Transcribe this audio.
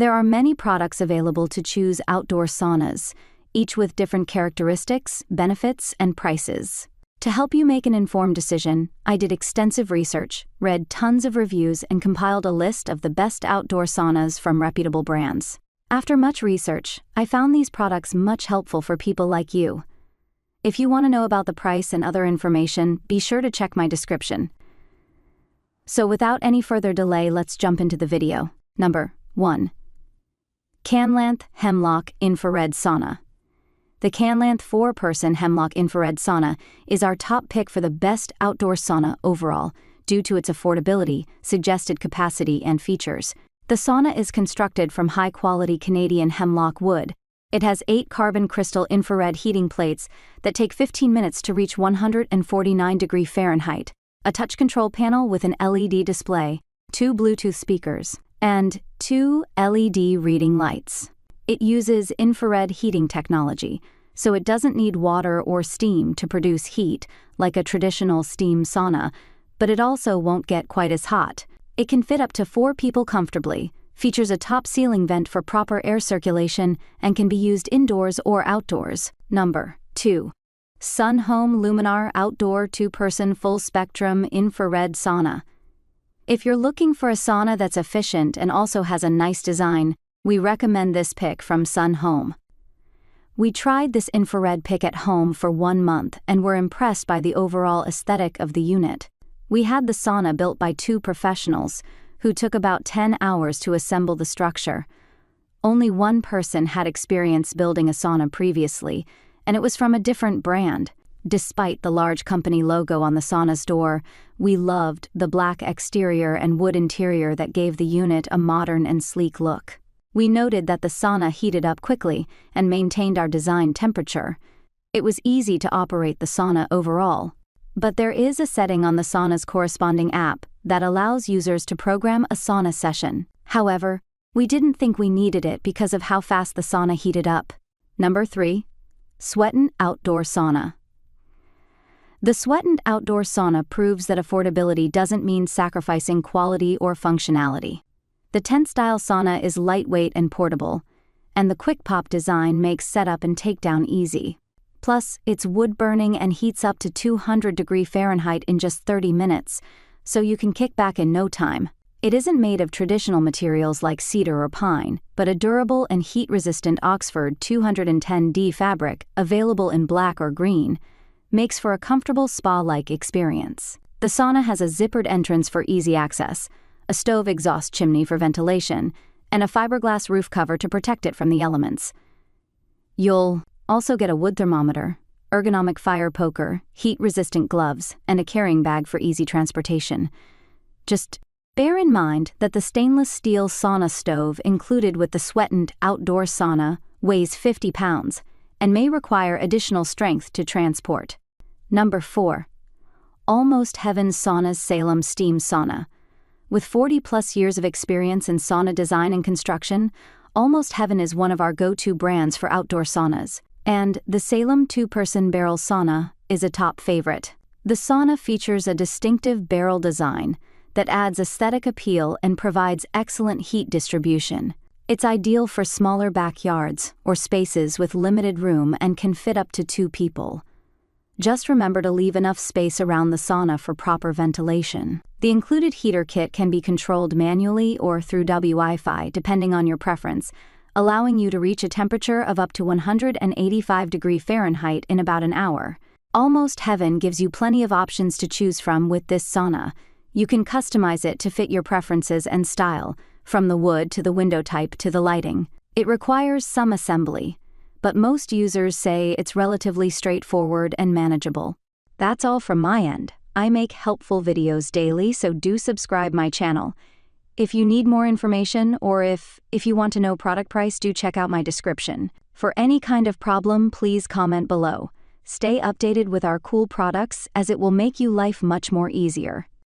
There are many products available to choose outdoor saunas, each with different characteristics, benefits, and prices. To help you make an informed decision, I did extensive research, read tons of reviews, and compiled a list of the best outdoor saunas from reputable brands. After much research, I found these products much helpful for people like you. If you want to know about the price and other information, be sure to check my description. So without any further delay, let's jump into the video. Number 1. Kanlanth Hemlock Infrared Sauna. The Kanlanth 4-person Hemlock Infrared Sauna is our top pick for the best outdoor sauna overall, due to its affordability, suggested capacity, and features. The sauna is constructed from high-quality Canadian hemlock wood. It has 8 carbon crystal infrared heating plates that take 15 minutes to reach 149 degrees Fahrenheit, a touch control panel with an LED display, 2 Bluetooth speakers, and 2 LED reading lights. It uses infrared heating technology, so it doesn't need water or steam to produce heat like a traditional steam sauna, but it also won't get quite as hot. It can fit up to 4 people comfortably, features a top ceiling vent for proper air circulation, and can be used indoors or outdoors. Number 2. Sunhome Luminar Outdoor 2-person Full-Spectrum Infrared Sauna. If you're looking for a sauna that's efficient and also has a nice design, we recommend this pick from Sunhome. We tried this infrared pick at home for 1 month and were impressed by the overall aesthetic of the unit. We had the sauna built by 2 professionals, who took about 10 hours to assemble the structure. Only one person had experience building a sauna previously, and it was from a different brand. Despite the large company logo on the sauna's door, we loved the black exterior and wood interior that gave the unit a modern and sleek look. We noted that the sauna heated up quickly and maintained our design temperature. It was easy to operate the sauna overall. But there is a setting on the sauna's corresponding app that allows users to program a sauna session. However, we didn't think we needed it because of how fast the sauna heated up. Number 3. SweatTent Outdoor Sauna. The SweatTent Outdoor Sauna proves that affordability doesn't mean sacrificing quality or functionality. The tent-style sauna is lightweight and portable, and the quick-pop design makes setup and takedown easy. Plus, it's wood-burning and heats up to 200 degrees Fahrenheit in just 30 minutes, so you can kick back in no time. It isn't made of traditional materials like cedar or pine, but a durable and heat-resistant Oxford 210D fabric, available in black or green, makes for a comfortable spa-like experience. The sauna has a zippered entrance for easy access, a stove exhaust chimney for ventilation, and a fiberglass roof cover to protect it from the elements. You'll also get a wood thermometer, ergonomic fire poker, heat-resistant gloves, and a carrying bag for easy transportation. Just bear in mind that the stainless steel sauna stove included with the SweatTent Outdoor Sauna weighs 50 pounds and may require additional strength to transport. Number 4. Almost Heaven Saunas Salem Steam Sauna. With 40-plus years of experience in sauna design and construction, Almost Heaven is one of our go-to brands for outdoor saunas, and the Salem 2-person barrel sauna is a top favorite. The sauna features a distinctive barrel design that adds aesthetic appeal and provides excellent heat distribution. It's ideal for smaller backyards or spaces with limited room and can fit up to 2 people. Just remember to leave enough space around the sauna for proper ventilation. The included heater kit can be controlled manually or through Wi-Fi depending on your preference, allowing you to reach a temperature of up to 185 degrees Fahrenheit in about an hour. Almost Heaven gives you plenty of options to choose from with this sauna. You can customize it to fit your preferences and style, from the wood to the window type to the lighting. It requires some assembly, but most users say it's relatively straightforward and manageable. That's all from my end. I make helpful videos daily, so do subscribe my channel. If you need more information or if you want to know product price, do check out my description. For any kind of problem, please comment below. Stay updated with our cool products as it will make you life much more easier.